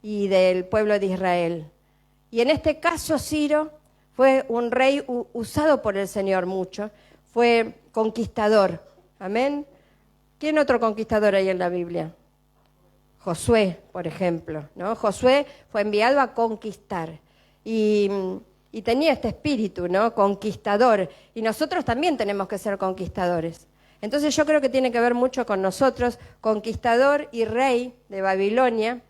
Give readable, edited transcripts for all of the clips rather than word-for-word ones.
y del pueblo de Israel. Y en este caso Ciro fue un rey usado por el Señor mucho, fue conquistador. Amén. ¿Quién otro conquistador hay en la Biblia? Josué, por ejemplo, ¿no? Josué fue enviado a conquistar y tenía este espíritu, ¿no? Conquistador. Y nosotros también tenemos que ser conquistadores. Entonces yo creo que tiene que ver mucho con nosotros, conquistador y rey de Babilonia,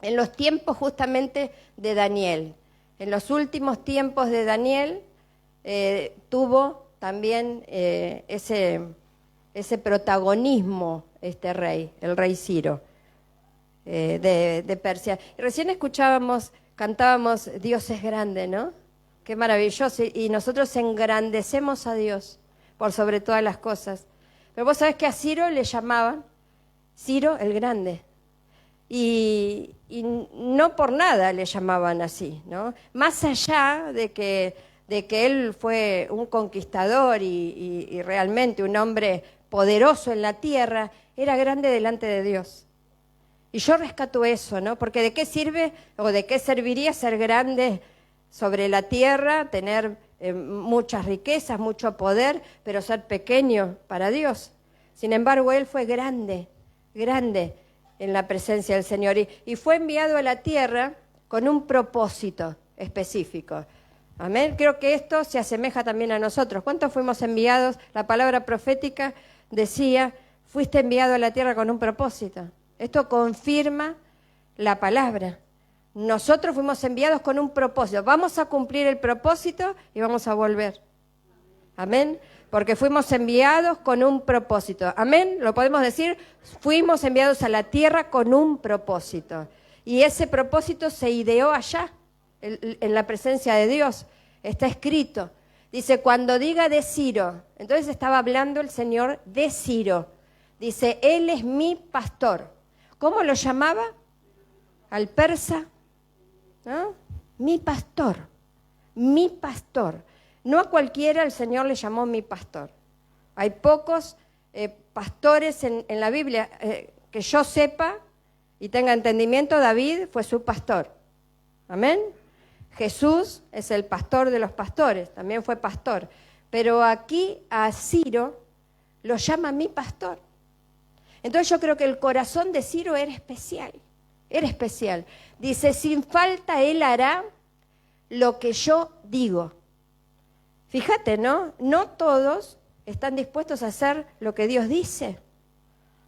en los tiempos justamente de Daniel. En los últimos tiempos de Daniel tuvo también ese protagonismo este rey, el rey Ciro de Persia. Y recién cantábamos Dios es grande, ¿no? Qué maravilloso. Y nosotros engrandecemos a Dios por sobre todas las cosas. Pero vos sabés que a Ciro le llamaban Ciro el Grande. Y no por nada le llamaban así, ¿no? Más allá de que él fue un conquistador y realmente un hombre poderoso en la tierra, era grande delante de Dios. Y yo rescato eso, ¿no? Porque ¿de qué sirve o de qué serviría ser grande sobre la tierra, tener muchas riquezas, mucho poder, pero ser pequeño para Dios? Sin embargo, él fue grande, grande en la presencia del Señor y fue enviado a la tierra con un propósito específico. Amén. Creo que esto se asemeja también a nosotros. ¿Cuántos fuimos enviados? La palabra profética decía, fuiste enviado a la tierra con un propósito. Esto confirma la palabra. Nosotros fuimos enviados con un propósito. Vamos a cumplir el propósito y vamos a volver. Amén. Porque fuimos enviados con un propósito. Amén. ¿Lo podemos decir? Fuimos enviados a la tierra con un propósito. Y ese propósito se ideó allá, en la presencia de Dios. Está escrito. Dice, cuando diga de Ciro. Entonces estaba hablando el Señor de Ciro. Dice, él es mi pastor. ¿Cómo lo llamaba? Al persa, ¿no? Mi pastor, mi pastor. No a cualquiera el Señor le llamó mi pastor. Hay pocos pastores en la Biblia que yo sepa y tenga entendimiento. David fue su pastor. Amén. Jesús es el pastor de los pastores, también fue pastor. Pero aquí a Ciro lo llama mi pastor. Entonces yo creo que el corazón de Ciro era especial, era especial. Dice, sin falta él hará lo que yo digo. Fíjate, ¿no? No todos están dispuestos a hacer lo que Dios dice.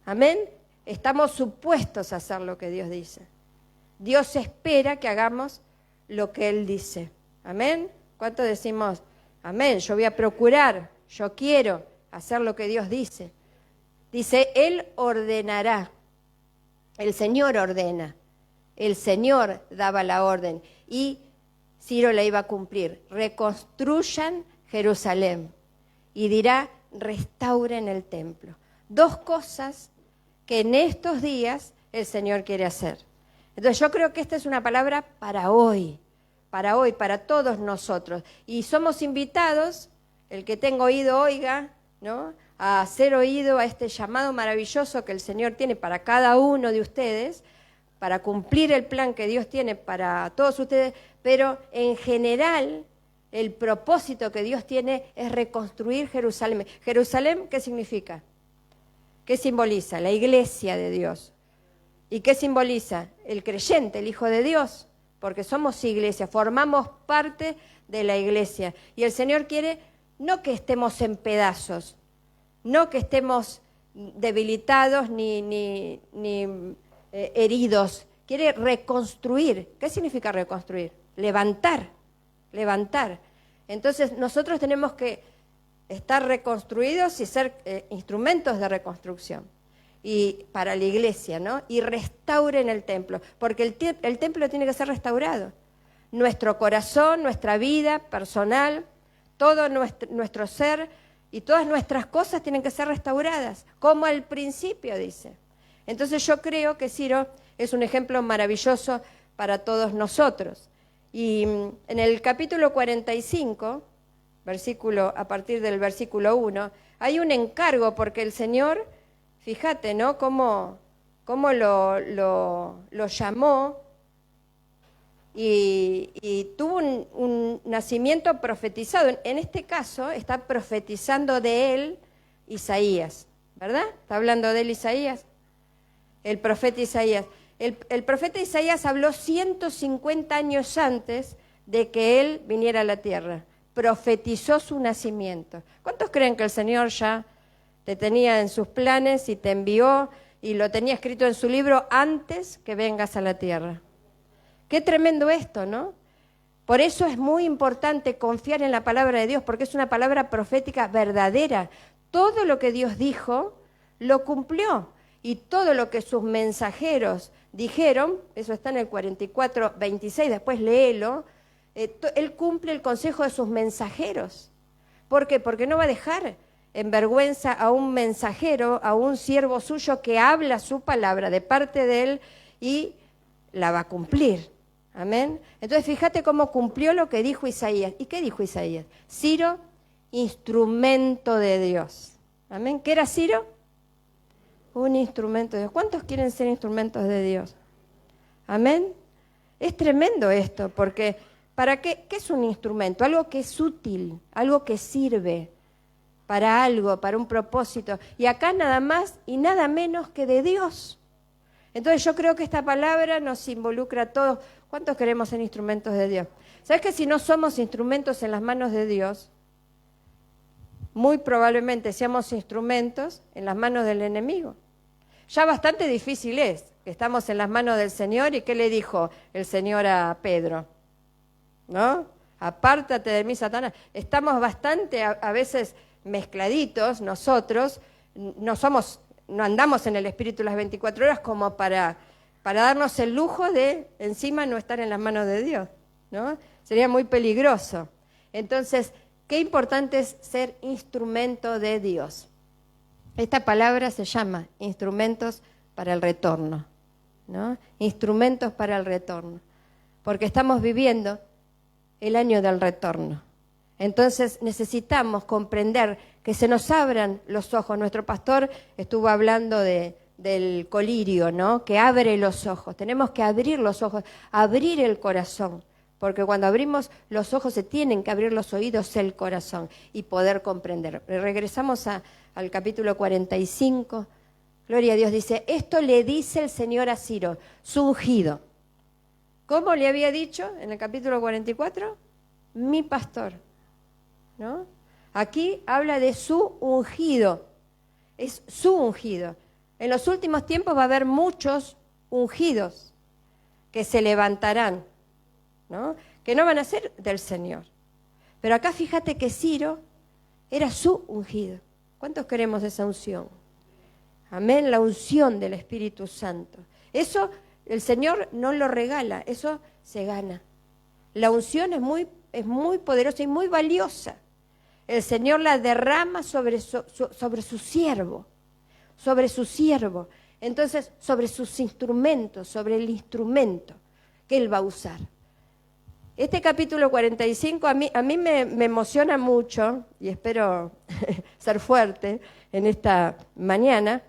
Amén. Estamos supuestos a hacer lo que Dios dice. Dios espera que hagamos lo que Él dice. Amén. ¿Cuánto decimos? Amén. Yo voy a procurar, yo quiero hacer lo que Dios dice. Dice, Él ordenará. El Señor ordena. El Señor daba la orden. Y Ciro la iba a cumplir. Reconstruyan Jerusalén. Y dirá, restauren el templo. Dos cosas que en estos días el Señor quiere hacer. Entonces yo creo que esta es una palabra para hoy, para todos nosotros. Y somos invitados, el que tenga oído oiga, ¿no? A hacer oído a este llamado maravilloso que el Señor tiene para cada uno de ustedes, para cumplir el plan que Dios tiene para todos ustedes, pero en general el propósito que Dios tiene es reconstruir Jerusalén. ¿Jerusalén qué significa? ¿Qué simboliza? La iglesia de Dios. ¿Y qué simboliza? El creyente, el Hijo de Dios, porque somos iglesia, formamos parte de la iglesia. Y el Señor quiere no que estemos en pedazos, no que estemos debilitados ni heridos. Quiere reconstruir. ¿Qué significa reconstruir? Levantar. Entonces nosotros tenemos que estar reconstruidos y ser instrumentos de reconstrucción. Y para la iglesia, ¿no? Y restauren el templo, porque el templo tiene que ser restaurado. Nuestro corazón, nuestra vida personal, todo nuestro ser y todas nuestras cosas tienen que ser restauradas, como al principio dice. Entonces yo creo que Ciro es un ejemplo maravilloso para todos nosotros. Y en el capítulo 45, a partir del versículo 1, hay un encargo porque el Señor, fíjate, ¿no? Cómo lo llamó y tuvo un nacimiento profetizado. En este caso está profetizando de él Isaías, ¿verdad? ¿Está hablando de él Isaías? El profeta Isaías. El profeta Isaías habló 150 años antes de que él viniera a la tierra. Profetizó su nacimiento. ¿Cuántos creen que el Señor ya te tenía en sus planes y te envió y lo tenía escrito en su libro antes que vengas a la tierra? Qué tremendo esto, ¿no? Por eso es muy importante confiar en la palabra de Dios, porque es una palabra profética verdadera. Todo lo que Dios dijo, lo cumplió. Y todo lo que sus mensajeros dijeron, eso está en el 44:26, después léelo, él cumple el consejo de sus mensajeros. ¿Por qué? Porque no va a dejar en vergüenza a un mensajero, a un siervo suyo que habla su palabra de parte de él y la va a cumplir. Amén. Entonces fíjate cómo cumplió lo que dijo Isaías. ¿Y qué dijo Isaías? Ciro, instrumento de Dios. Amén. ¿Qué era Ciro? Un instrumento de Dios. ¿Cuántos quieren ser instrumentos de Dios? Amén. Es tremendo esto, porque ¿para qué? ¿Qué es un instrumento? Algo que es útil, algo que sirve para algo, para un propósito. Y acá nada más y nada menos que de Dios. Entonces yo creo que esta palabra nos involucra a todos. ¿Cuántos queremos ser instrumentos de Dios? ¿Sabes que si no somos instrumentos en las manos de Dios, muy probablemente seamos instrumentos en las manos del enemigo? Ya bastante difícil es que estamos en las manos del Señor. ¿Y qué le dijo el Señor a Pedro? ¿No? Apártate de mí, Satanás. Estamos bastante a veces mezcladitos nosotros, no andamos en el Espíritu las 24 horas como para darnos el lujo de encima no estar en las manos de Dios, ¿no? Sería muy peligroso. Entonces, qué importante es ser instrumento de Dios. Esta palabra se llama instrumentos para el retorno, ¿no? Instrumentos para el retorno, porque estamos viviendo el año del retorno. Entonces necesitamos comprender que se nos abran los ojos. Nuestro pastor estuvo hablando del colirio, ¿no? Que abre los ojos. Tenemos que abrir los ojos, abrir el corazón, porque cuando abrimos los ojos se tienen que abrir los oídos, el corazón, y poder comprender. Regresamos al capítulo 45. Gloria a Dios, dice, esto le dice el Señor a Ciro, su ungido. ¿Cómo le había dicho en el capítulo 44? Mi pastor, ¿no? Aquí habla de su ungido, es su ungido. En los últimos tiempos va a haber muchos ungidos que se levantarán, ¿no? Que no van a ser del Señor. Pero acá fíjate que Ciro era su ungido. ¿Cuántos queremos esa unción? Amén, la unción del Espíritu Santo. Eso el Señor no lo regala, eso se gana. La unción es muy poderosa y muy valiosa. El Señor la derrama sobre su siervo, sobre su siervo. Entonces, sobre sus instrumentos, sobre el instrumento que Él va a usar. Este capítulo 45 a mí me emociona mucho, y espero ser fuerte en esta mañana.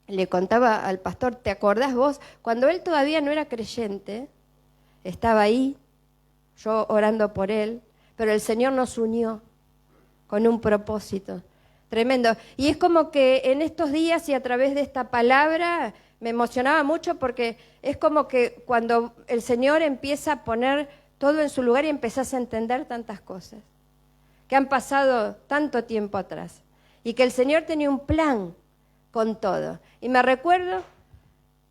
Le contaba al pastor, ¿te acordás vos? Cuando él todavía no era creyente, estaba ahí, yo orando por él, pero el Señor nos unió con un propósito tremendo. Y es como que en estos días y a través de esta palabra me emocionaba mucho, porque es como que cuando el Señor empieza a poner todo en su lugar y empezás a entender tantas cosas que han pasado tanto tiempo atrás y que el Señor tenía un plan con todo. Y me recuerdo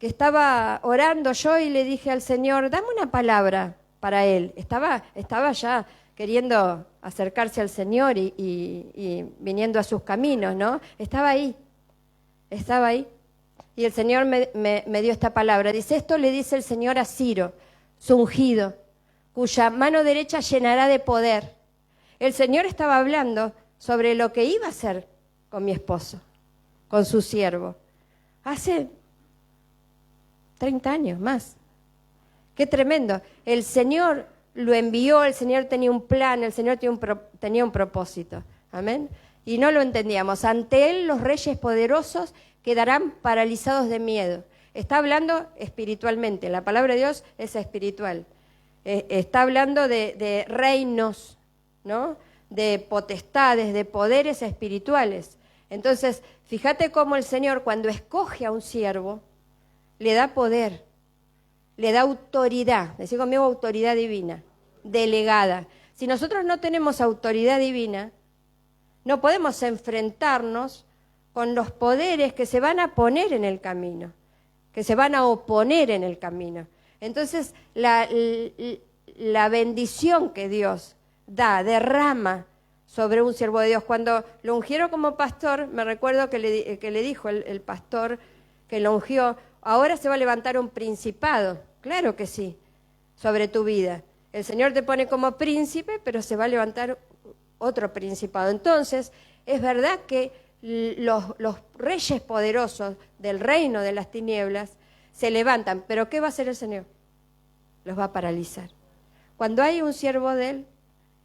que estaba orando yo y le dije al Señor, dame una palabra para él. Estaba ya queriendo acercarse al Señor y viniendo a sus caminos, ¿no? Estaba ahí. Y el Señor me dio esta palabra. Dice, esto le dice el Señor a Ciro, su ungido, cuya mano derecha llenará de poder. El Señor estaba hablando sobre lo que iba a hacer con mi esposo, con su siervo. Hace 30 años más. Qué tremendo. El Señor lo envió, el Señor tenía un plan, el Señor tenía un propósito. Amén. Y no lo entendíamos. Ante Él los reyes poderosos quedarán paralizados de miedo. Está hablando espiritualmente. La palabra de Dios es espiritual. está hablando de reinos, ¿no? De potestades, de poderes espirituales. Entonces, fíjate cómo el Señor, cuando escoge a un siervo, le da poder, le da autoridad, decí conmigo autoridad divina, delegada. Si nosotros no tenemos autoridad divina, no podemos enfrentarnos con los poderes que se van a poner en el camino, que se van a oponer en el camino. Entonces, la bendición que Dios da, derrama sobre un siervo de Dios. Cuando lo ungieron como pastor, me recuerdo que le dijo el pastor que lo ungió, ahora se va a levantar un principado. Claro que sí, sobre tu vida. El Señor te pone como príncipe, pero se va a levantar otro principado. Entonces, es verdad que los reyes poderosos del reino de las tinieblas se levantan, pero ¿qué va a hacer el Señor? Los va a paralizar. Cuando hay un siervo de Él,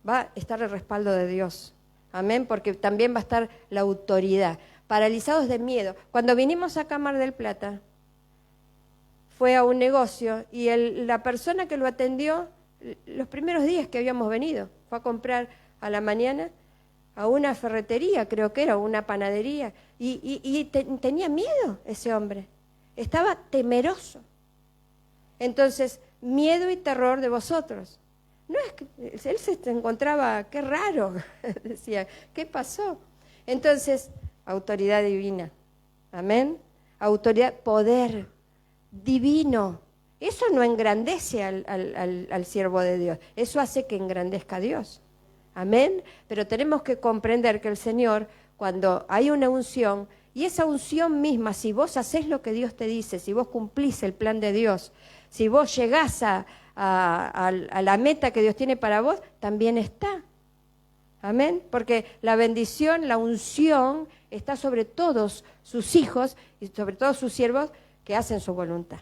va a estar el respaldo de Dios. Amén, porque también va a estar la autoridad. Paralizados de miedo. Cuando vinimos acá a Mar del Plata, fue a un negocio y la persona que lo atendió, los primeros días que habíamos venido, fue a comprar a la mañana a una ferretería, creo que era, una panadería, y tenía miedo ese hombre, estaba temeroso. Entonces, miedo y terror de vosotros. No es que él se encontraba, qué raro, decía, ¿qué pasó? Entonces, autoridad divina, amén, autoridad, poder divino. Eso no engrandece al siervo de Dios, eso hace que engrandezca a Dios. Amén. Pero tenemos que comprender que el Señor, cuando hay una unción, y esa unción misma, si vos hacés lo que Dios te dice, si vos cumplís el plan de Dios, si vos llegás a la meta que Dios tiene para vos, también está. Amén. Porque la bendición, la unción, está sobre todos sus hijos y sobre todos sus siervos que hacen su voluntad.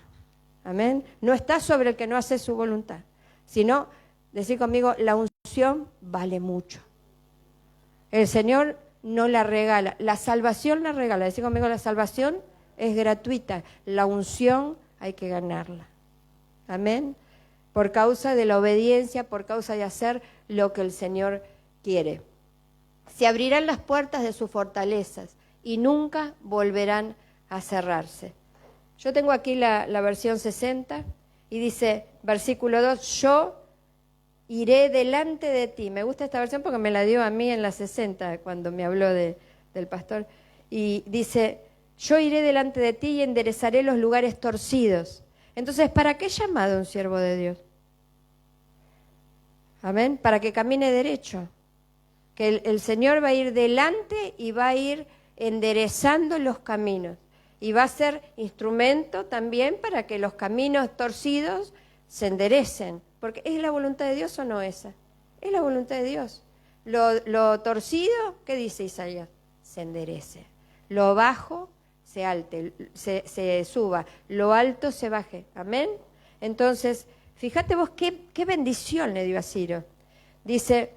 Amén. No está sobre el que no hace su voluntad, sino, decir conmigo, la unción vale mucho. El Señor no la regala, la salvación la regala. Decir conmigo, la salvación es gratuita, la unción hay que ganarla. Amén. Por causa de la obediencia, por causa de hacer lo que el Señor quiere. Se abrirán las puertas de sus fortalezas y nunca volverán a cerrarse. Yo tengo aquí la versión 60 y dice, versículo 2, yo iré delante de ti. Me gusta esta versión porque me la dio a mí en la 60 cuando me habló del pastor. Y dice, yo iré delante de ti y enderezaré los lugares torcidos. Entonces, ¿para qué llamado un siervo de Dios? Amén, para que camine derecho. Que el Señor va a ir delante y va a ir enderezando los caminos. Y va a ser instrumento también para que los caminos torcidos se enderecen. Porque ¿es la voluntad de Dios o no esa? Es la voluntad de Dios. Lo torcido, ¿qué dice Isaías? Se enderece. Lo bajo se suba. Lo alto se baje. Amén. Entonces, fíjate vos qué bendición le dio a Ciro. Dice,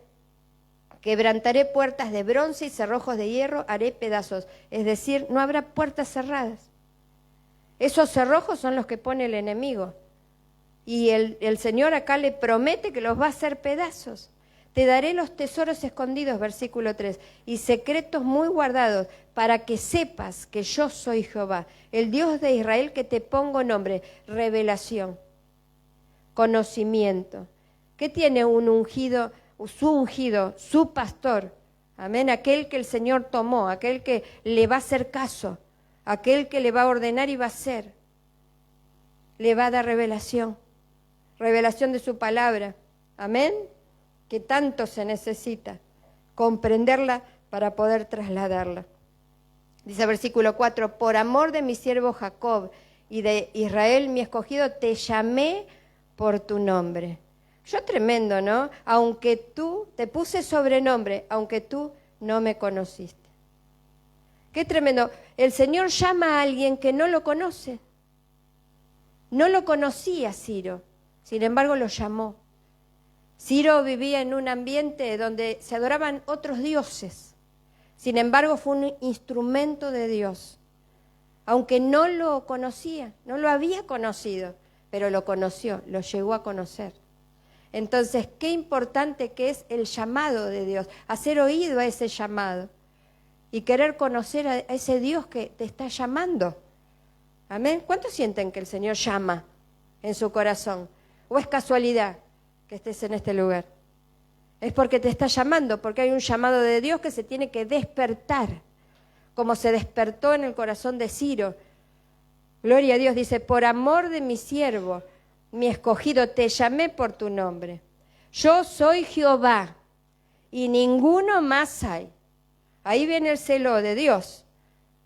quebrantaré puertas de bronce y cerrojos de hierro, haré pedazos. Es decir, no habrá puertas cerradas. Esos cerrojos son los que pone el enemigo. Y el Señor acá le promete que los va a hacer pedazos. Te daré los tesoros escondidos, versículo 3, y secretos muy guardados, para que sepas que yo soy Jehová, el Dios de Israel, que te pongo nombre. Revelación, conocimiento. ¿Qué tiene un ungido? Su pastor, amén, aquel que el Señor tomó, aquel que le va a hacer caso, aquel que le va a ordenar y va a hacer, le va a dar revelación de su palabra, amén, que tanto se necesita comprenderla para poder trasladarla. Dice versículo 4, por amor de mi siervo Jacob y de Israel mi escogido, te llamé por tu nombre. Yo tremendo, ¿no? Aunque tú, te puse sobrenombre, aunque tú no me conociste. Qué tremendo. El Señor llama a alguien que no lo conoce. No lo conocía Ciro, sin embargo lo llamó. Ciro vivía en un ambiente donde se adoraban otros dioses. Sin embargo, fue un instrumento de Dios. Aunque no lo conocía, no lo había conocido, pero lo conoció, lo llegó a conocer. Entonces, qué importante que es el llamado de Dios, hacer oído a ese llamado y querer conocer a ese Dios que te está llamando. Amén. ¿Cuántos sienten que el Señor llama en su corazón? ¿O es casualidad que estés en este lugar? Es porque te está llamando, porque hay un llamado de Dios que se tiene que despertar, como se despertó en el corazón de Ciro. Gloria a Dios, dice, por amor de mi siervo, mi escogido, te llamé por tu nombre. Yo soy Jehová y ninguno más hay. Ahí viene el celo de Dios.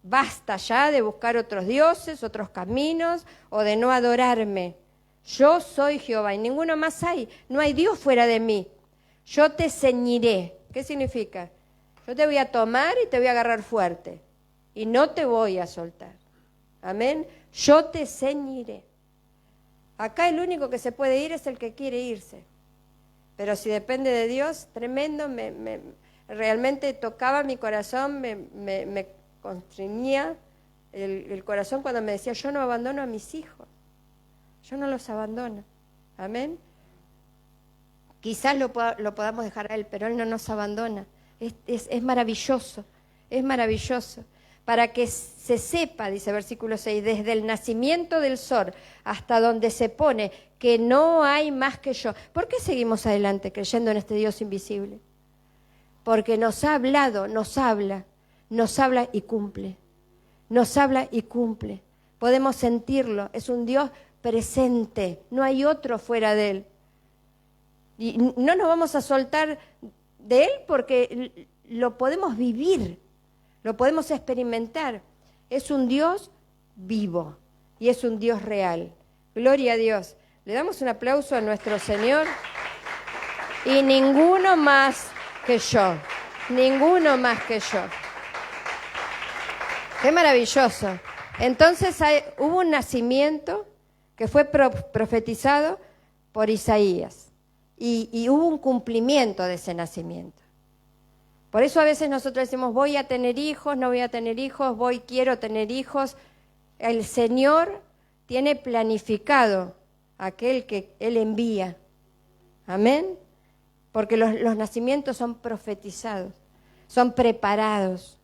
Basta ya de buscar otros dioses, otros caminos o de no adorarme. Yo soy Jehová y ninguno más hay. No hay Dios fuera de mí. Yo te ceñiré. ¿Qué significa? Yo te voy a tomar y te voy a agarrar fuerte y no te voy a soltar. Amén. Yo te ceñiré. Acá el único que se puede ir es el que quiere irse. Pero si depende de Dios, tremendo, realmente tocaba mi corazón, me constreñía el corazón cuando me decía, yo no abandono a mis hijos. Yo no los abandono. Amén. Quizás lo podamos dejar a Él, pero Él no nos abandona. Es maravilloso, es maravilloso. Para que se sepa, dice versículo 6, desde el nacimiento del sol hasta donde se pone, que no hay más que yo. ¿Por qué seguimos adelante creyendo en este Dios invisible? Porque nos ha hablado, nos habla y cumple. Nos habla y cumple. Podemos sentirlo, es un Dios presente, no hay otro fuera de Él. Y no nos vamos a soltar de Él porque lo podemos vivir. Lo podemos experimentar. Es un Dios vivo y es un Dios real. Gloria a Dios. Le damos un aplauso a nuestro Señor. Y ninguno más que yo. Ninguno más que yo. Qué maravilloso. Entonces hubo un nacimiento que fue profetizado por Isaías. Y hubo un cumplimiento de ese nacimiento. Por eso a veces nosotros decimos, voy a tener hijos, no voy a tener hijos, quiero tener hijos. El Señor tiene planificado aquel que Él envía. Amén. Porque los nacimientos son profetizados, son preparados,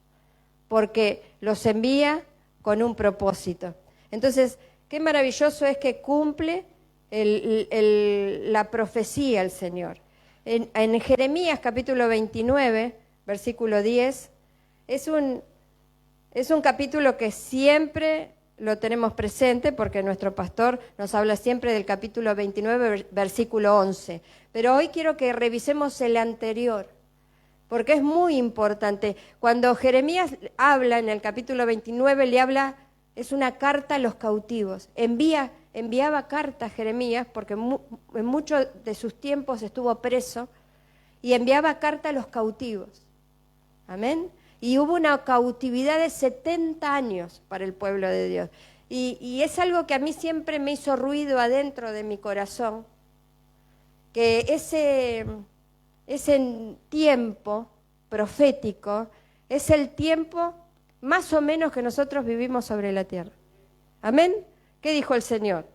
porque los envía con un propósito. Entonces, qué maravilloso es que cumple la profecía el Señor. En Jeremías capítulo 29, versículo 10, es un capítulo que siempre lo tenemos presente porque nuestro pastor nos habla siempre del capítulo 29, versículo 11. Pero hoy quiero que revisemos el anterior, porque es muy importante. Cuando Jeremías habla en el capítulo 29, le habla, es una carta a los cautivos. Enviaba cartas Jeremías, porque en muchos de sus tiempos estuvo preso, y enviaba carta a los cautivos. Amén. Y hubo una cautividad de 70 años para el pueblo de Dios. Y es algo que a mí siempre me hizo ruido adentro de mi corazón, que ese tiempo profético es el tiempo más o menos que nosotros vivimos sobre la tierra. Amén. ¿Qué dijo el Señor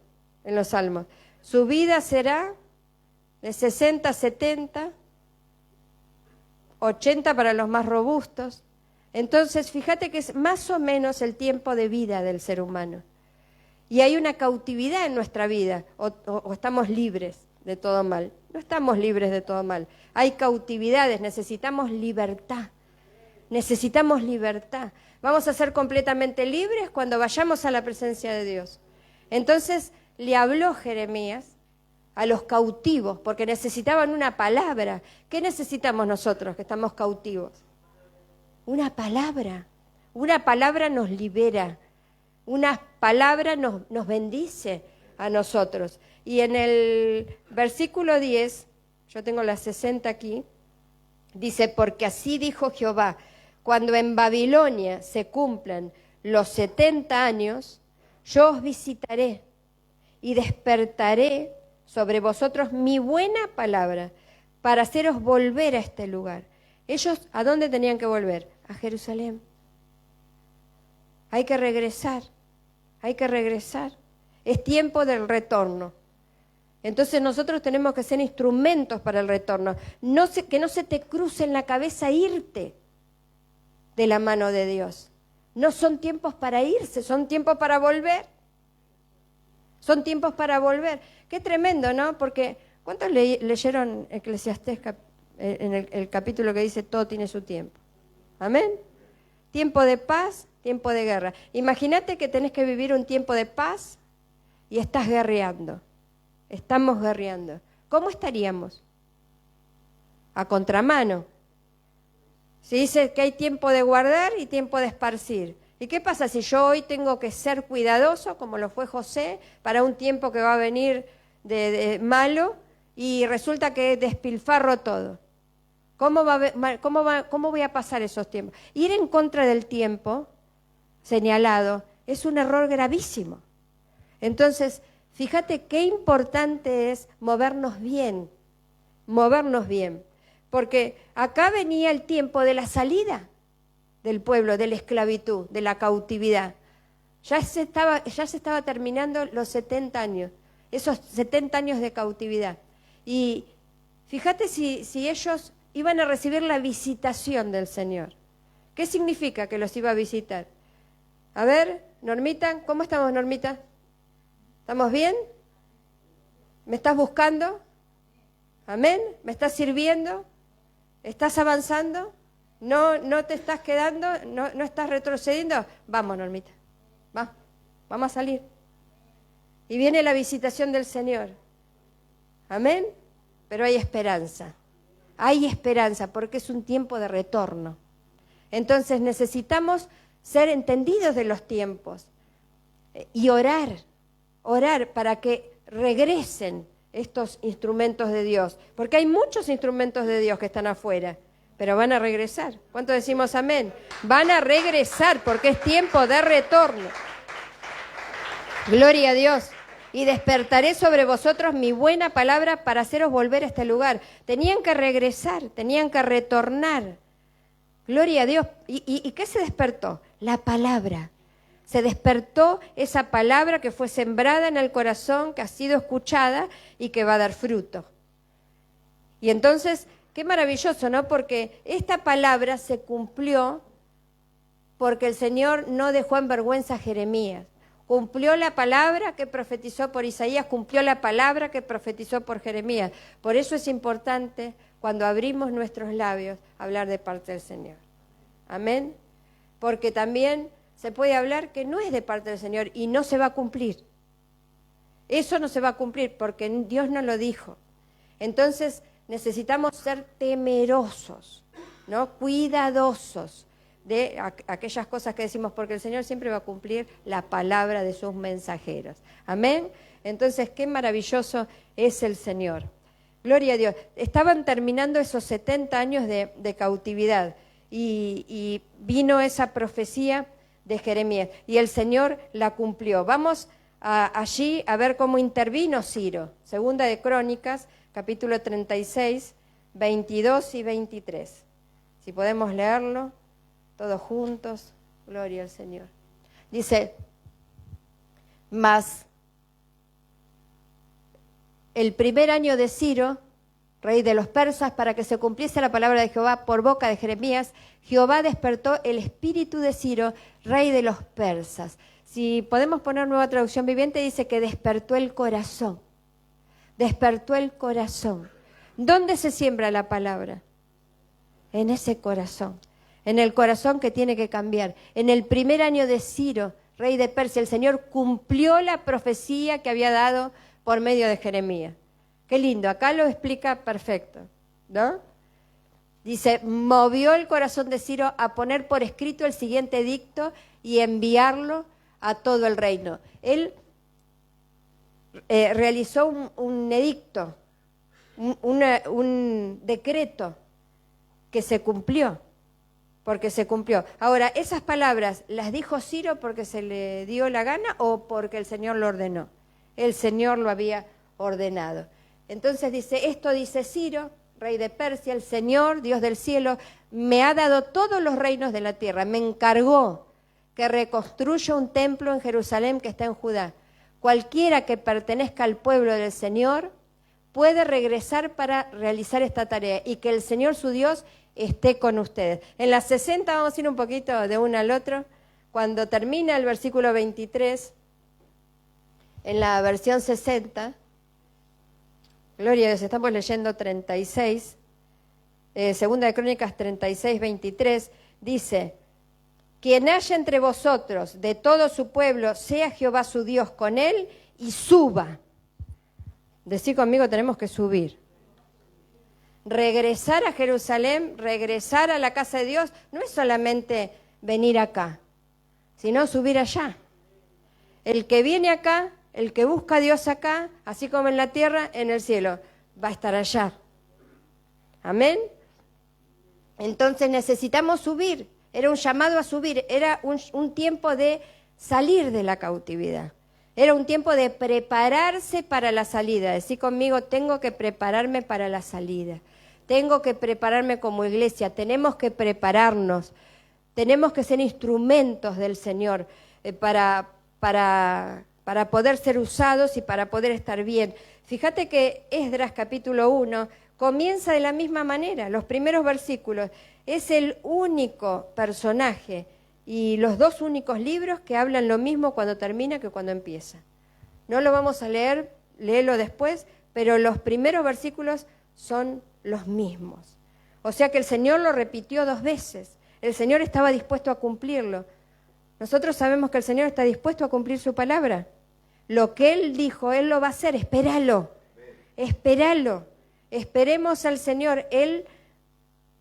en los Salmos? Su vida será de 60, 70, 80 para los más robustos. Entonces, fíjate que es más o menos el tiempo de vida del ser humano. Y hay una cautividad en nuestra vida, o estamos libres de todo mal. No estamos libres de todo mal. Hay cautividades, necesitamos libertad. Necesitamos libertad. Vamos a ser completamente libres cuando vayamos a la presencia de Dios. Entonces, le habló Jeremías a los cautivos, porque necesitaban una palabra. ¿Qué necesitamos nosotros que estamos cautivos? Una palabra. Una palabra nos libera. Una palabra nos bendice a nosotros. Y en el versículo 10, yo tengo las 60 aquí, dice, porque así dijo Jehová, cuando en Babilonia se cumplan los 70 años, yo os visitaré y despertaré sobre vosotros mi buena palabra para haceros volver a este lugar. Ellos, ¿a dónde tenían que volver? A Jerusalén. Hay que regresar, hay que regresar. Es tiempo del retorno. Entonces nosotros tenemos que ser instrumentos para el retorno. Que no se te cruce en la cabeza irte de la mano de Dios. No son tiempos para irse, son tiempos para volver. Son tiempos para volver. Qué tremendo, ¿no? Porque ¿cuántos leyeron Eclesiastés en el capítulo que dice todo tiene su tiempo? Amén. Tiempo de paz, tiempo de guerra. Imagínate que tenés que vivir un tiempo de paz y estás guerreando. Estamos guerreando. ¿Cómo estaríamos? A contramano. Se dice que hay tiempo de guardar y tiempo de esparcir. ¿Y qué pasa si yo hoy tengo que ser cuidadoso, como lo fue José, para un tiempo que va a venir de malo y resulta que despilfarro todo? ¿Cómo voy a pasar esos tiempos? Ir en contra del tiempo señalado es un error gravísimo. Entonces, fíjate qué importante es movernos bien, porque acá venía el tiempo de la salida del pueblo, de la esclavitud, de la cautividad. Ya se estaba terminando los 70 años, esos 70 años de cautividad. Y fíjate si ellos iban a recibir la visitación del Señor. ¿Qué significa que los iba a visitar? A ver, Normita, ¿cómo estamos, Normita? ¿Estamos bien? ¿Me estás buscando? ¿Amén? ¿Me estás sirviendo? ¿Estás avanzando? ¿No te estás quedando? ¿No estás retrocediendo? Vamos, Normita. Vamos a salir. Y viene la visitación del Señor. ¿Amén? Pero hay esperanza. Hay esperanza porque es un tiempo de retorno. Entonces necesitamos ser entendidos de los tiempos y orar para que regresen estos instrumentos de Dios. Porque hay muchos instrumentos de Dios que están afuera, pero van a regresar. ¿Cuánto decimos amén? Van a regresar porque es tiempo de retorno. Gloria a Dios. Y despertaré sobre vosotros mi buena palabra para haceros volver a este lugar. Tenían que regresar, tenían que retornar. Gloria a Dios. ¿Y qué se despertó? La palabra. Se despertó esa palabra que fue sembrada en el corazón, que ha sido escuchada y que va a dar fruto. Y entonces, qué maravilloso, ¿no? Porque esta palabra se cumplió porque el Señor no dejó en vergüenza a Jeremías. Cumplió la palabra que profetizó por Isaías, cumplió la palabra que profetizó por Jeremías. Por eso es importante, cuando abrimos nuestros labios, hablar de parte del Señor. Amén. Porque también se puede hablar que no es de parte del Señor y no se va a cumplir. Eso no se va a cumplir porque Dios no lo dijo. Entonces necesitamos ser temerosos, ¿no? Cuidadosos de aquellas cosas que decimos, porque el Señor siempre va a cumplir la palabra de sus mensajeros. Amén. Entonces, qué maravilloso es el Señor. Gloria a Dios. Estaban terminando esos 70 años de cautividad y vino esa profecía de Jeremías y el Señor la cumplió. Vamos allí a ver cómo intervino Ciro. Segunda de Crónicas, capítulo 36, 22 y 23. Si podemos leerlo todos juntos, gloria al Señor. Dice, mas el primer año de Ciro, rey de los persas, para que se cumpliese la palabra de Jehová por boca de Jeremías, Jehová despertó el espíritu de Ciro, rey de los persas. Si podemos poner Nueva Traducción Viviente, dice que despertó el corazón. Despertó el corazón. ¿Dónde se siembra la palabra? En ese corazón. En el corazón que tiene que cambiar. En el primer año de Ciro, rey de Persia, el Señor cumplió la profecía que había dado por medio de Jeremías. Qué lindo, acá lo explica perfecto, ¿no? Dice, movió el corazón de Ciro a poner por escrito el siguiente edicto y enviarlo a todo el reino. Él realizó un edicto, un decreto que se cumplió, porque se cumplió. Ahora, ¿esas palabras las dijo Ciro porque se le dio la gana o porque el Señor lo ordenó? El Señor lo había ordenado. Entonces dice, esto dice Ciro, rey de Persia, el Señor, Dios del cielo, me ha dado todos los reinos de la tierra, me encargó que reconstruya un templo en Jerusalén que está en Judá. cualquiera que pertenezca al pueblo del Señor puede regresar para realizar esta tarea y que el Señor su Dios esté con ustedes. En las 60 vamos a ir un poquito de uno al otro. Cuando termina el versículo 23, en la versión 60, gloria a Dios, estamos leyendo 36, Segunda de Crónicas 36, 23, dice: quien haya entre vosotros de todo su pueblo, sea Jehová su Dios con él y suba. Decí conmigo, tenemos que subir. Regresar a Jerusalén, regresar a la casa de Dios, no es solamente venir acá, sino subir allá. El que viene acá, el que busca a Dios acá, así como en la tierra, en el cielo, va a estar allá. Amén. Entonces necesitamos subir. Era un llamado a subir, era un tiempo de salir de la cautividad. Era un tiempo de prepararse para la salida. Decí conmigo, tengo que prepararme para la salida. Tengo que prepararme como iglesia, tenemos que prepararnos. Tenemos que ser instrumentos del Señor para poder ser usados y para poder estar bien. Fíjate que Esdras capítulo 1 comienza de la misma manera, los primeros versículos. Es el único personaje y los dos únicos libros que hablan lo mismo cuando termina que cuando empieza. No lo vamos a leer, léelo después, pero los primeros versículos son los mismos. O sea que el Señor lo repitió 2 veces. El Señor estaba dispuesto a cumplirlo. Nosotros sabemos que el Señor está dispuesto a cumplir su palabra. Lo que Él dijo, Él lo va a hacer. Espéralo. Espéralo. Esperemos al Señor. Él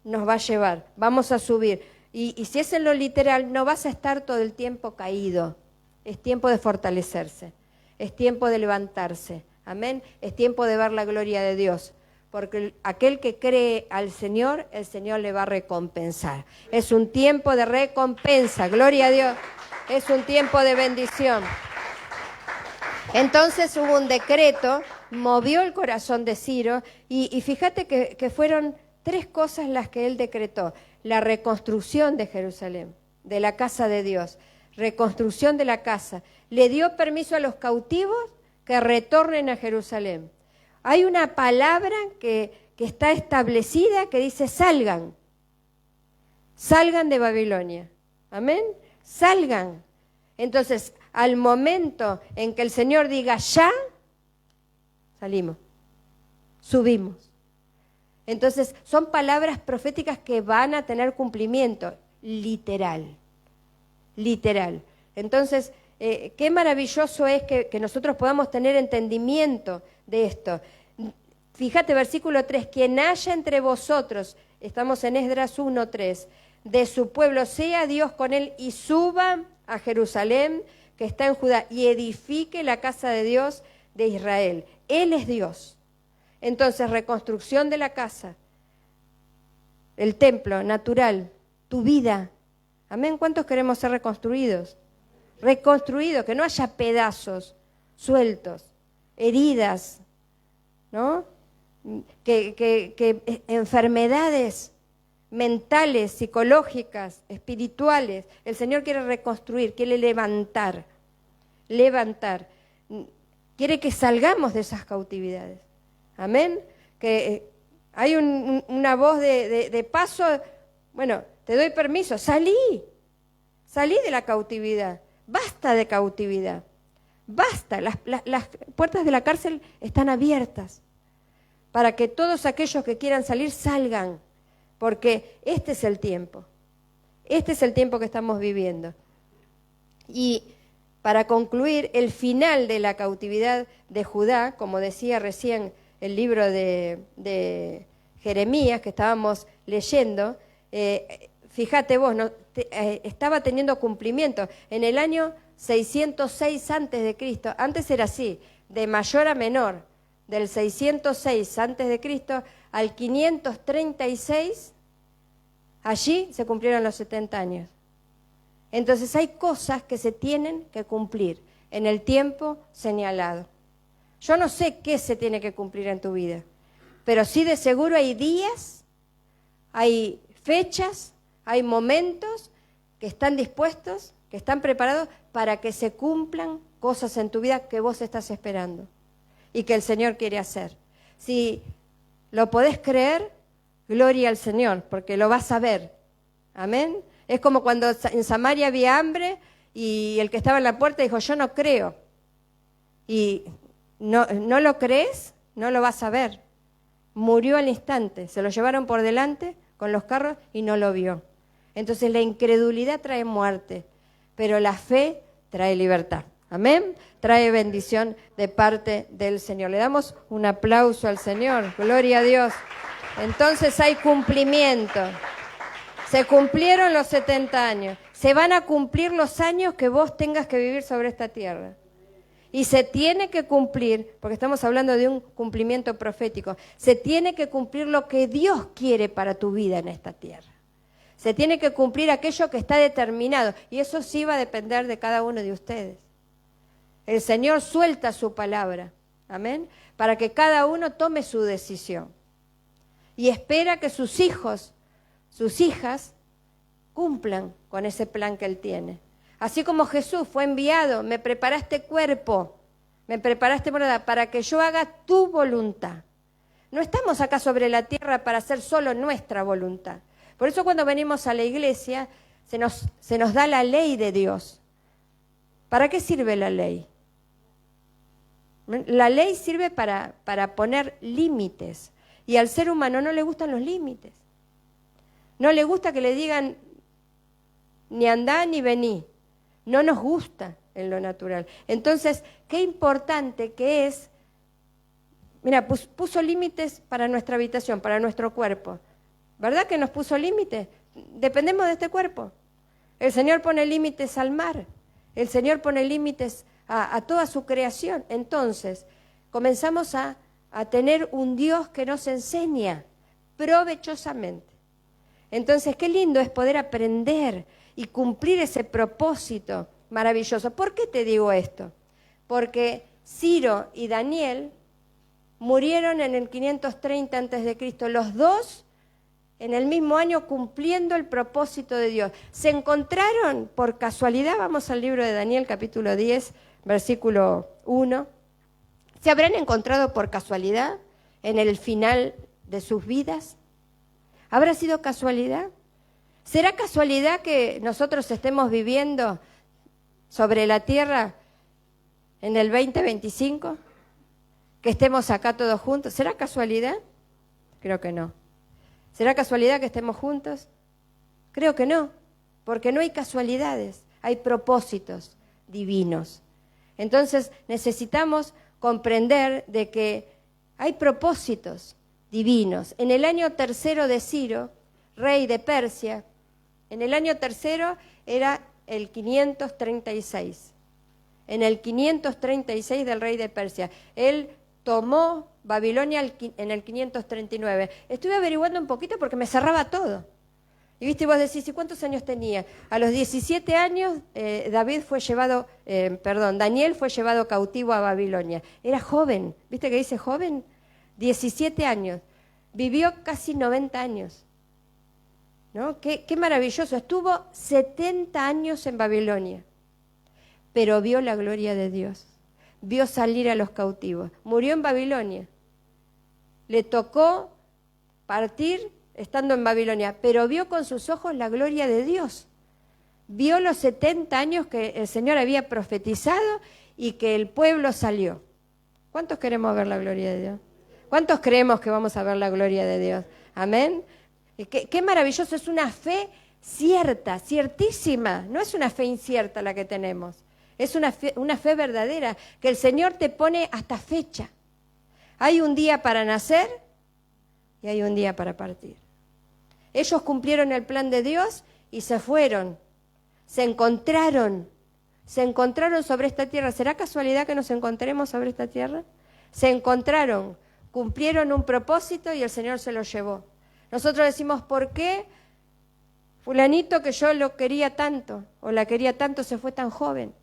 nos va a llevar. Vamos a subir. Y si es en lo literal, no vas a estar todo el tiempo caído. Es tiempo de fortalecerse. Es tiempo de levantarse. Amén. Es tiempo de ver la gloria de Dios. Porque aquel que cree al Señor, el Señor le va a recompensar. Es un tiempo de recompensa, gloria a Dios. Es un tiempo de bendición. Entonces hubo un decreto, movió el corazón de Ciro, y fíjate que fueron 3 cosas las que él decretó. La reconstrucción de Jerusalén, de la casa de Dios, reconstrucción de la casa. Le dio permiso a los cautivos que retornen a Jerusalén. Hay una palabra que está establecida que dice salgan. Salgan de Babilonia. Amén. Salgan. Entonces, al momento en que el Señor diga ya, salimos. Subimos. Entonces, son palabras proféticas que van a tener cumplimiento. Literal. Literal. Entonces, qué maravilloso es que nosotros podamos tener entendimiento de esto. Fíjate, versículo 3, quien haya entre vosotros, estamos en Esdras 1:3, de su pueblo, sea Dios con él y suba a Jerusalén, que está en Judá, y edifique la casa de Dios de Israel. Él es Dios. Entonces, reconstrucción de la casa, el templo natural, tu vida. Amén. ¿Cuántos queremos ser reconstruidos? Reconstruidos, que no haya pedazos sueltos, heridas, ¿no? Que enfermedades mentales, psicológicas, espirituales. El Señor quiere reconstruir, quiere levantar. Quiere que salgamos de esas cautividades. Amén. Que hay una voz de paso. Bueno, te doy permiso, salí de la cautividad. Basta de cautividad. Basta, las puertas de la cárcel están abiertas para que todos aquellos que quieran salir salgan, porque este es el tiempo que estamos viviendo. Y para concluir, el final de la cautividad de Judá, como decía recién el libro de Jeremías que estábamos leyendo, fíjate vos, estaba teniendo cumplimiento. En el año 606 antes de Cristo, antes era así, de mayor a menor, del 606 antes de Cristo al 536, allí se cumplieron los 70 años. Entonces hay cosas que se tienen que cumplir en el tiempo señalado. Yo no sé qué se tiene que cumplir en tu vida, pero sí de seguro hay días, hay fechas, hay momentos que están dispuestos, que están preparados para que se cumplan cosas en tu vida que vos estás esperando y que el Señor quiere hacer. Si lo podés creer, gloria al Señor, porque lo vas a ver. Amén. Es como cuando en Samaria había hambre y el que estaba en la puerta dijo, yo no creo. Y no lo crees, no lo vas a ver. Murió al instante, se lo llevaron por delante con los carros y no lo vio. Entonces la incredulidad trae muerte, pero la fe trae libertad. Amén. Trae bendición de parte del Señor. Le damos un aplauso al Señor. Gloria a Dios. Entonces hay cumplimiento. Se cumplieron los 70 años. Se van a cumplir los años que vos tengas que vivir sobre esta tierra. Y se tiene que cumplir, porque estamos hablando de un cumplimiento profético, se tiene que cumplir lo que Dios quiere para tu vida en esta tierra. Se tiene que cumplir aquello que está determinado. Y eso sí va a depender de cada uno de ustedes. El Señor suelta su palabra, amén, para que cada uno tome su decisión. Y espera que sus hijos, sus hijas, cumplan con ese plan que Él tiene. Así como Jesús fue enviado, me preparaste cuerpo, me preparaste morada, para que yo haga tu voluntad. No estamos acá sobre la tierra para hacer solo nuestra voluntad. Por eso cuando venimos a la iglesia se nos da la ley de Dios. ¿Para qué sirve la ley? La ley sirve para poner límites. Y al ser humano no le gustan los límites. No le gusta que le digan ni andá ni vení. No nos gusta en lo natural. Entonces, qué importante que es, mira, puso límites para nuestra habitación, para nuestro cuerpo. ¿Verdad que nos puso límites? Dependemos de este cuerpo. El Señor pone límites al mar. El Señor pone límites a toda su creación. Entonces, comenzamos a tener un Dios que nos enseña provechosamente. Entonces, qué lindo es poder aprender y cumplir ese propósito maravilloso. ¿Por qué te digo esto? Porque Ciro y Daniel murieron en el 530 a.C., los dos en el mismo año cumpliendo el propósito de Dios. Se encontraron por casualidad, vamos al libro de Daniel capítulo 10, versículo 1. ¿Se habrán encontrado por casualidad en el final de sus vidas? ¿Habrá sido casualidad? ¿Será casualidad que nosotros estemos viviendo sobre la tierra en el 2025? ¿Que estemos acá todos juntos? ¿Será casualidad? Creo que no. ¿Será casualidad que estemos juntos? Creo que no, porque no hay casualidades, hay propósitos divinos. Entonces necesitamos comprender de que hay propósitos divinos. En el año tercero de Ciro, rey de Persia, en el año tercero era el 536. En el 536 del rey de Persia. Él tomó Babilonia en el 539. Estuve averiguando un poquito porque me cerraba todo. Y viste, vos decís, ¿y cuántos años tenía? A los 17 años Daniel fue llevado cautivo a Babilonia. Era joven, ¿viste que dice joven? 17 años. Vivió casi 90 años. ¿No? Qué maravilloso. Estuvo 70 años en Babilonia, pero vio la gloria de Dios. Vio salir a los cautivos. Murió en Babilonia. Le tocó partir estando en Babilonia, pero vio con sus ojos la gloria de Dios. Vio los 70 años que el Señor había profetizado y que el pueblo salió. ¿Cuántos queremos ver la gloria de Dios? ¿Cuántos creemos que vamos a ver la gloria de Dios? Amén. Qué maravilloso, es una fe cierta, ciertísima. No es una fe incierta la que tenemos. Es una fe verdadera, que el Señor te pone hasta fecha. Hay un día para nacer y hay un día para partir. Ellos cumplieron el plan de Dios y se fueron. Se encontraron sobre esta tierra. ¿Será casualidad que nos encontremos sobre esta tierra? Se encontraron, cumplieron un propósito y el Señor se los llevó. Nosotros decimos, ¿por qué fulanito que yo lo quería tanto o la quería tanto se fue tan joven?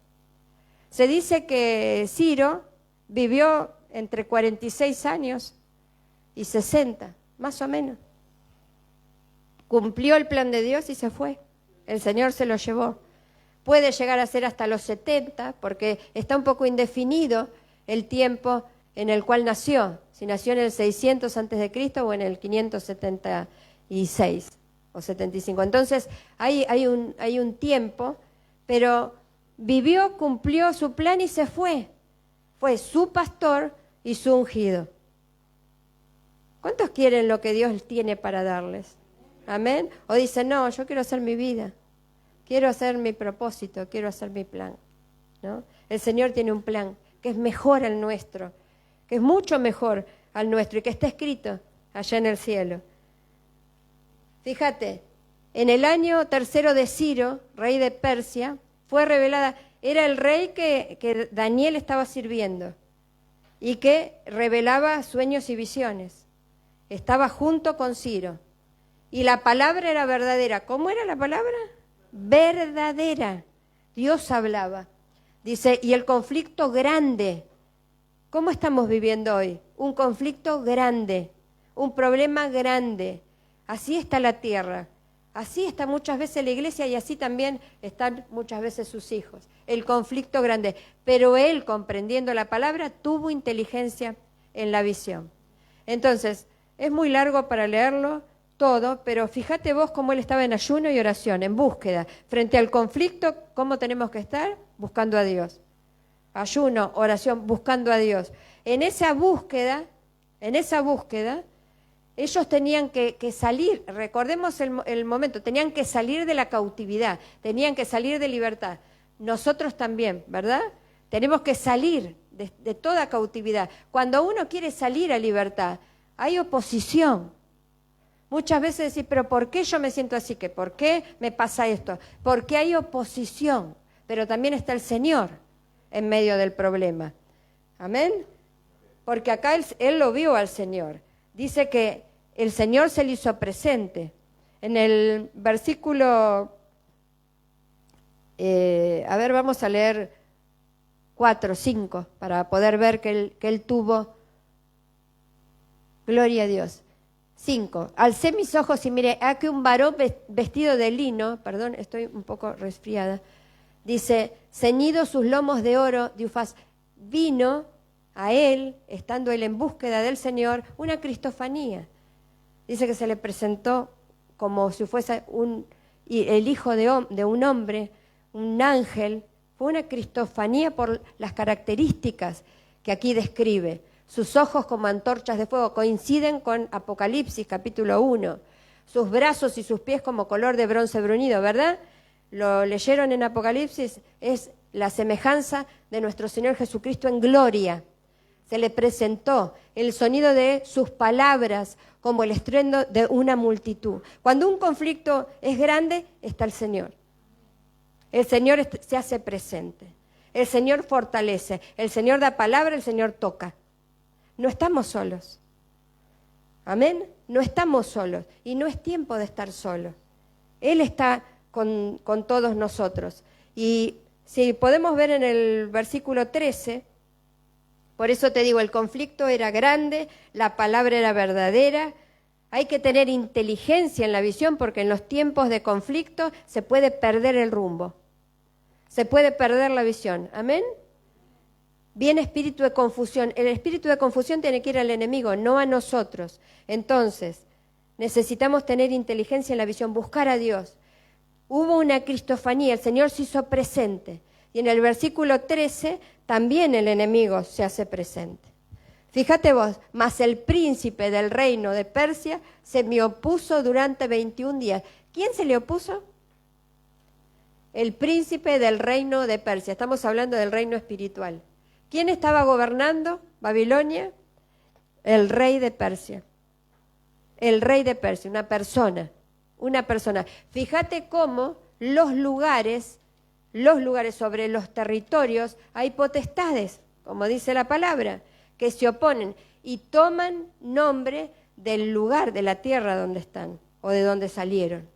Se dice que Ciro vivió entre 46 años y 60, más o menos. Cumplió el plan de Dios y se fue. El Señor se lo llevó. puede llegar a ser hasta los 70, porque está un poco indefinido el tiempo en el cual nació, si nació en el 600 a.C. o en el 576 o 75. Entonces hay un tiempo, pero vivió, cumplió su plan y se fue. Fue su pastor y su ungido. ¿Cuántos quieren lo que Dios tiene para darles? ¿Amén? O dicen, no, yo quiero hacer mi vida, quiero hacer mi propósito, quiero hacer mi plan, ¿no? El Señor tiene un plan que es mejor al nuestro, que es mucho mejor al nuestro y que está escrito allá en el cielo. Fíjate, en el año 3 de Ciro, rey de Persia, fue revelada, era el rey que Daniel estaba sirviendo y que revelaba sueños y visiones. Estaba junto con Ciro. Y la palabra era verdadera. ¿Cómo era la palabra? Verdadera. Dios hablaba. Dice, y el conflicto grande. ¿Cómo estamos viviendo hoy? Un conflicto grande, un problema grande. Así está la tierra. Así está muchas veces la iglesia y así también están muchas veces sus hijos. El conflicto grande. Pero él, comprendiendo la palabra, tuvo inteligencia en la visión. Entonces, es muy largo para leerlo todo, pero fíjate vos cómo él estaba en ayuno y oración, en búsqueda. Frente al conflicto, ¿cómo tenemos que estar? Buscando a Dios. Ayuno, oración, buscando a Dios. En esa búsqueda, ellos tenían que salir, recordemos el momento, tenían que salir de la cautividad, tenían que salir de libertad. Nosotros también, ¿verdad? Tenemos que salir de toda cautividad. Cuando uno quiere salir a libertad, hay oposición. Muchas veces decís, pero ¿por qué yo me siento así? ¿Por qué me pasa esto? Porque hay oposición, pero también está el Señor en medio del problema. ¿Amén? Porque acá él lo vio al Señor. Dice que el Señor se le hizo presente. En el versículo, vamos a leer 4, 5, para poder ver que él tuvo. Gloria a Dios. 5. Alcé mis ojos y miré, aquí un varón vestido de lino, perdón, estoy un poco resfriada, dice, ceñido sus lomos de oro, de Ufaz, vino a él, estando él en búsqueda del Señor, una cristofanía. Dice que se le presentó como si fuese el hijo de un hombre, un ángel. Fue una cristofanía por las características que aquí describe. Sus ojos como antorchas de fuego coinciden con Apocalipsis capítulo 1. Sus brazos y sus pies como color de bronce bruñido, ¿verdad? Lo leyeron en Apocalipsis, es la semejanza de nuestro Señor Jesucristo en gloria. Se le presentó el sonido de sus palabras como el estruendo de una multitud. Cuando un conflicto es grande, está el Señor. El Señor se hace presente. El Señor fortalece. El Señor da palabra, el Señor toca. No estamos solos. Amén. No estamos solos. Y no es tiempo de estar solos. Él está con todos nosotros. Y si podemos ver en el versículo 13, por eso te digo, el conflicto era grande, la palabra era verdadera. Hay que tener inteligencia en la visión porque en los tiempos de conflicto se puede perder el rumbo. Se puede perder la visión. Amén. Viene espíritu de confusión. El espíritu de confusión tiene que ir al enemigo, no a nosotros. Entonces, necesitamos tener inteligencia en la visión, buscar a Dios. Hubo una cristofanía, el Señor se hizo presente. Y en el versículo 13, también el enemigo se hace presente. Fíjate vos, mas el príncipe del reino de Persia se me opuso durante 21 días. ¿Quién se le opuso? El príncipe del reino de Persia. Estamos hablando del reino espiritual. ¿Quién estaba gobernando Babilonia? El rey de Persia. El rey de Persia, una persona. Fíjate cómo los lugares sobre los territorios, hay potestades, como dice la palabra, que se oponen y toman nombre del lugar, de la tierra donde están o de donde salieron.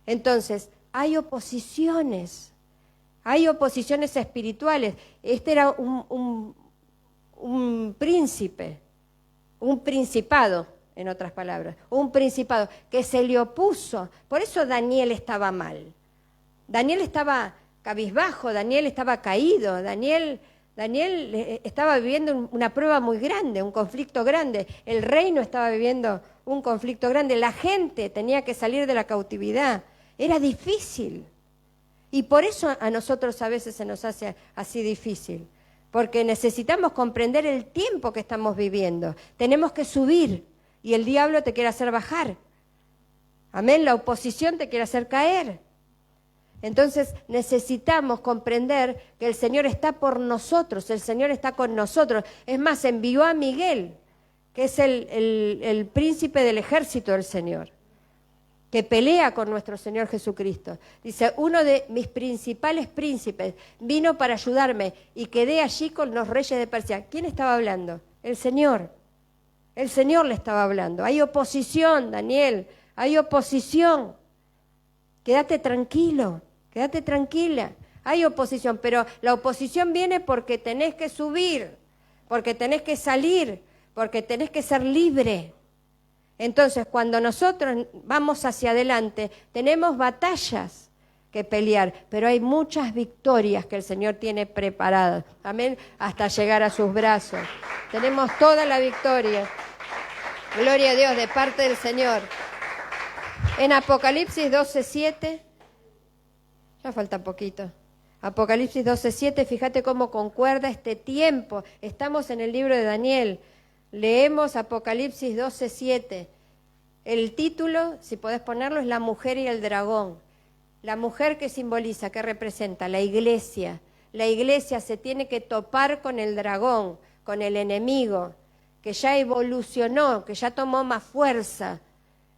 Entonces, hay oposiciones espirituales. Este era un príncipe, un principado, en otras palabras, un principado que se le opuso. Por eso Daniel estaba mal. Daniel estaba cabizbajo, Daniel estaba caído, Daniel estaba viviendo una prueba muy grande, un conflicto grande. El reino estaba viviendo un conflicto grande. La gente tenía que salir de la cautividad. Era difícil. Y por eso a nosotros a veces se nos hace así difícil. Porque necesitamos comprender el tiempo que estamos viviendo. Tenemos que subir y el diablo te quiere hacer bajar. Amén, la oposición te quiere hacer caer. Entonces necesitamos comprender que el Señor está por nosotros, el Señor está con nosotros. Es más, envió a Miguel, que es el príncipe del ejército del Señor, que pelea con nuestro Señor Jesucristo. Dice, uno de mis principales príncipes vino para ayudarme y quedé allí con los reyes de Persia. ¿Quién estaba hablando? El Señor. El Señor le estaba hablando. Hay oposición, Daniel, hay oposición. Quédate tranquilo. Quédate tranquila, hay oposición, pero la oposición viene porque tenés que subir, porque tenés que salir, porque tenés que ser libre. Entonces, cuando nosotros vamos hacia adelante, tenemos batallas que pelear, pero hay muchas victorias que el Señor tiene preparadas, amén, hasta llegar a sus brazos. Tenemos toda la victoria. Gloria a Dios de parte del Señor. En Apocalipsis 12:7... Ya falta poquito. Apocalipsis 12:7, fíjate cómo concuerda este tiempo. Estamos en el libro de Daniel. Leemos Apocalipsis 12:7. El título, si podés ponerlo, es La mujer y el dragón. La mujer que simboliza, que representa la iglesia. La iglesia se tiene que topar con el dragón, con el enemigo, que ya evolucionó, que ya tomó más fuerza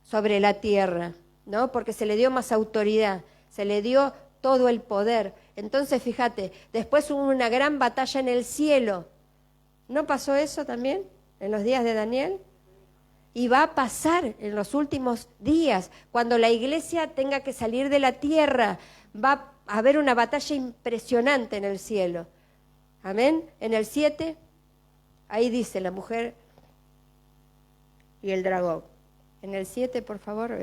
sobre la tierra, ¿no? Porque se le dio más autoridad, se le dio todo el poder. Entonces, fíjate, después hubo una gran batalla en el cielo. ¿No pasó eso también en los días de Daniel? Y va a pasar en los últimos días, cuando la iglesia tenga que salir de la tierra, va a haber una batalla impresionante en el cielo. Amén. En el 7, ahí dice la mujer y el dragón. En el 7, por favor.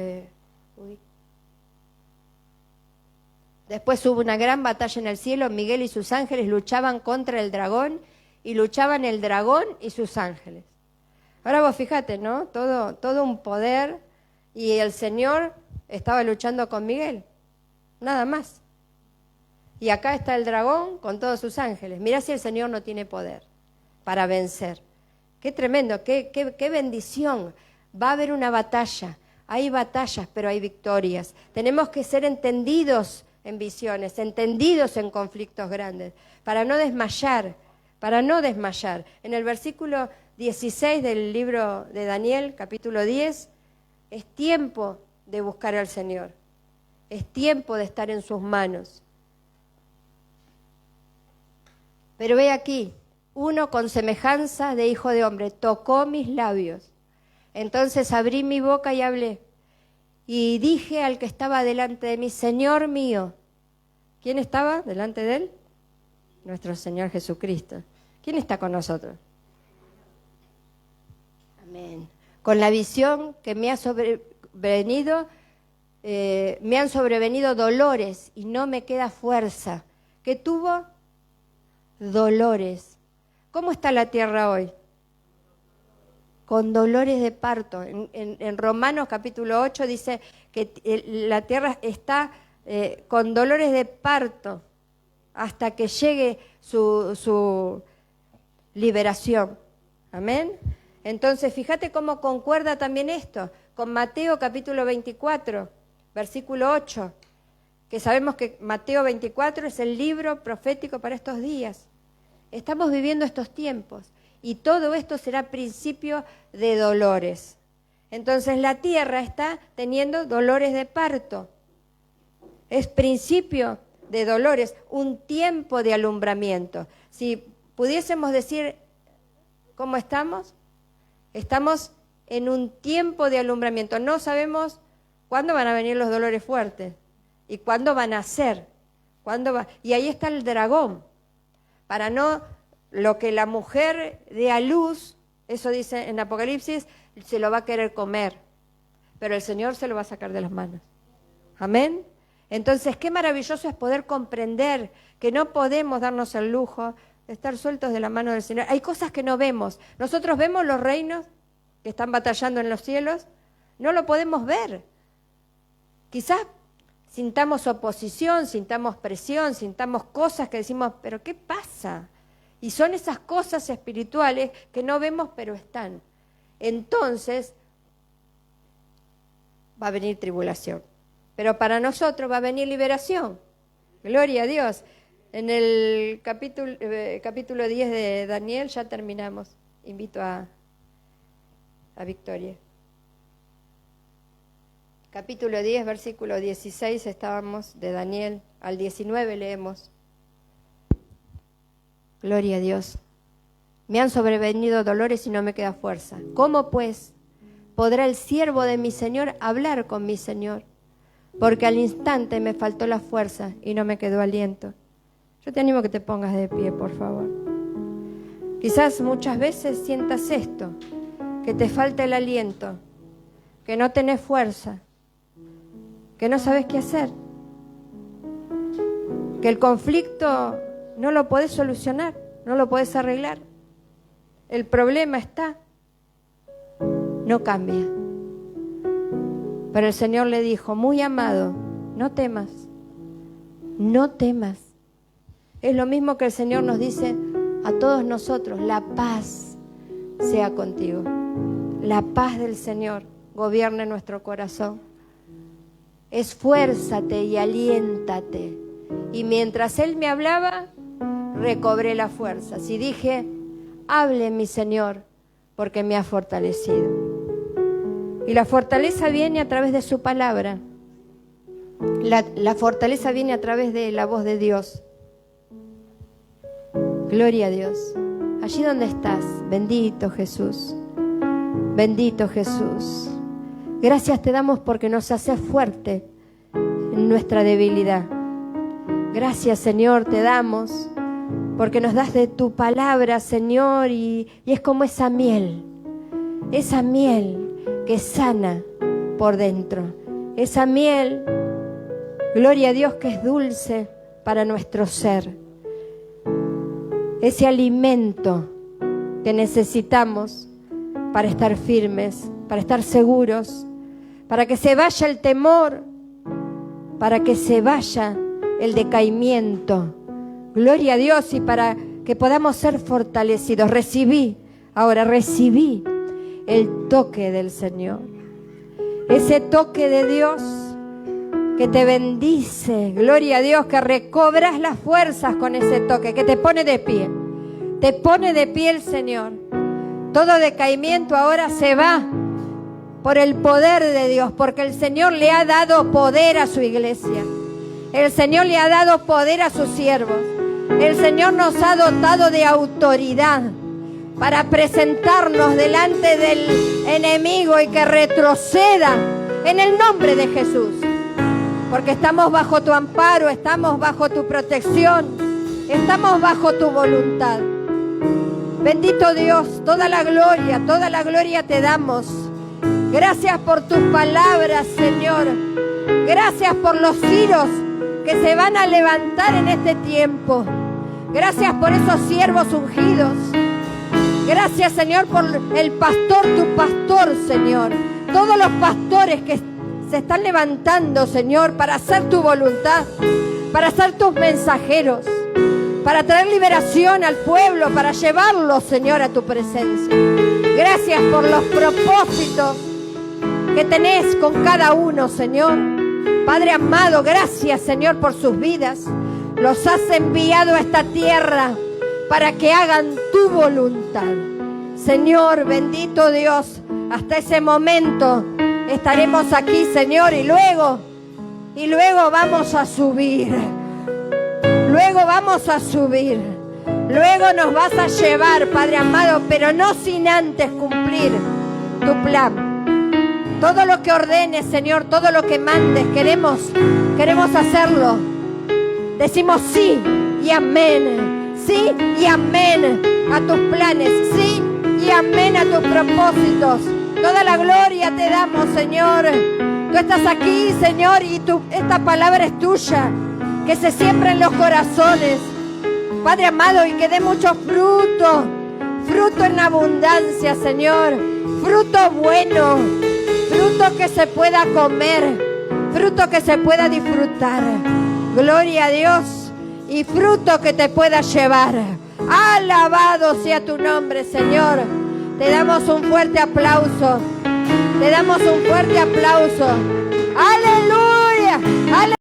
Después hubo una gran batalla en el cielo, Miguel y sus ángeles luchaban contra el dragón y luchaban el dragón y sus ángeles. Ahora vos fíjate, ¿no? Todo un poder y el Señor estaba luchando con Miguel, nada más. Y acá está el dragón con todos sus ángeles. Mirá si el Señor no tiene poder para vencer. Qué tremendo, qué bendición. Va a haber una batalla, hay batallas, pero hay victorias. Tenemos que ser entendidos en visiones, entendidos en conflictos grandes, para no desmayar, En el versículo 16 del libro de Daniel, capítulo 10, es tiempo de buscar al Señor, es tiempo de estar en sus manos. Pero ve aquí, uno con semejanza de hijo de hombre tocó mis labios. Entonces abrí mi boca y hablé. Y dije al que estaba delante de mí, Señor mío. ¿Quién estaba delante de él? Nuestro Señor Jesucristo. ¿Quién está con nosotros? Amén. Con la visión que me ha sobrevenido, me han sobrevenido dolores y no me queda fuerza. ¿Qué tuvo? Dolores. ¿Cómo está la tierra hoy? Con dolores de parto. En Romanos capítulo 8 dice que la tierra está con dolores de parto hasta que llegue su liberación. Amén. Entonces, fíjate cómo concuerda también esto con Mateo capítulo 24, versículo 8, que sabemos que Mateo 24 es el libro profético para estos días. Estamos viviendo estos tiempos. Y todo esto será principio de dolores. Entonces la tierra está teniendo dolores de parto. Es principio de dolores, un tiempo de alumbramiento. Si pudiésemos decir cómo estamos en un tiempo de alumbramiento. No sabemos cuándo van a venir los dolores fuertes y cuándo van a ser. Y ahí está el dragón, para no... Lo que la mujer dé a luz, eso dice en Apocalipsis, se lo va a querer comer, pero el Señor se lo va a sacar de las manos. Amén. Entonces, qué maravilloso es poder comprender que no podemos darnos el lujo de estar sueltos de la mano del Señor. Hay cosas que no vemos. Nosotros vemos los reinos que están batallando en los cielos, no lo podemos ver. Quizás sintamos oposición, sintamos presión, sintamos cosas que decimos, pero ¿qué pasa? Y son esas cosas espirituales que no vemos, pero están. Entonces, va a venir tribulación. Pero para nosotros va a venir liberación. Gloria a Dios. En el capítulo 10 de Daniel ya terminamos. Invito a Victoria. Capítulo 10, versículo 16 estábamos de Daniel. Al 19 leemos. Gloria a Dios. Me han sobrevenido dolores y no me queda fuerza. ¿Cómo pues podrá el siervo de mi Señor hablar con mi Señor? Porque al instante me faltó la fuerza y no me quedó aliento. Yo te animo a que te pongas de pie, por favor. Quizás muchas veces sientas esto, que te falta el aliento, que no tenés fuerza, que no sabes qué hacer, que el conflicto no lo podés solucionar, no lo podés arreglar. El problema está, no cambia. Pero el Señor le dijo, muy amado, no temas, no temas. Es lo mismo que el Señor nos dice a todos nosotros, la paz sea contigo. La paz del Señor gobierne nuestro corazón. Esfuérzate y aliéntate. Y mientras Él me hablaba, recobré la fuerza. Y dije, hable mi Señor, porque me ha fortalecido. Y la fortaleza viene a través de su palabra. La fortaleza viene a través de la voz de Dios. Gloria a Dios. Allí donde estás, bendito Jesús. Bendito Jesús. Gracias te damos porque nos haces fuerte en nuestra debilidad. Gracias, Señor, te damos porque nos das de tu palabra, Señor, y es como esa miel que sana por dentro. Esa miel, gloria a Dios, que es dulce para nuestro ser. Ese alimento que necesitamos para estar firmes, para estar seguros, para que se vaya el temor, para que se vaya el decaimiento. Gloria a Dios, y para que podamos ser fortalecidos. Recibí el toque del Señor. Ese toque de Dios que te bendice. Gloria a Dios, que recobras las fuerzas con ese toque, que te pone de pie. Te pone de pie el Señor. Todo decaimiento ahora se va por el poder de Dios, porque el Señor le ha dado poder a su iglesia. El Señor le ha dado poder a sus siervos. El Señor nos ha dotado de autoridad para presentarnos delante del enemigo y que retroceda en el nombre de Jesús. Porque estamos bajo tu amparo, estamos bajo tu protección, estamos bajo tu voluntad. Bendito Dios, toda la gloria te damos. Gracias por tus palabras, Señor. Gracias por los ciros que se van a levantar en este tiempo. Gracias por esos siervos ungidos. Gracias, Señor, por el pastor, tu pastor, Señor. Todos los pastores que se están levantando, Señor, para hacer tu voluntad, para ser tus mensajeros, para traer liberación al pueblo, para llevarlo, Señor, a tu presencia. Gracias por los propósitos que tenés con cada uno, Señor. Padre amado, gracias, Señor, por sus vidas. Los has enviado a esta tierra para que hagan tu voluntad. Señor, bendito Dios, hasta ese momento estaremos aquí, Señor, y luego vamos a subir. Luego vamos a subir. Luego nos vas a llevar, Padre amado, pero no sin antes cumplir tu plan. Todo lo que ordenes, Señor, todo lo que mandes, queremos hacerlo. Decimos sí y amén. Sí y amén a tus planes. Sí y amén a tus propósitos. Toda la gloria te damos, Señor. Tú estás aquí, Señor, y esta palabra es tuya. Que se siembra en los corazones, Padre amado, y que dé mucho fruto. Fruto en abundancia, Señor. Fruto bueno. Fruto que se pueda comer. Fruto que se pueda disfrutar. Gloria a Dios. Y fruto que te pueda llevar. Alabado sea tu nombre, Señor. Te damos un fuerte aplauso. Te damos un fuerte aplauso. Aleluya. Aleluya.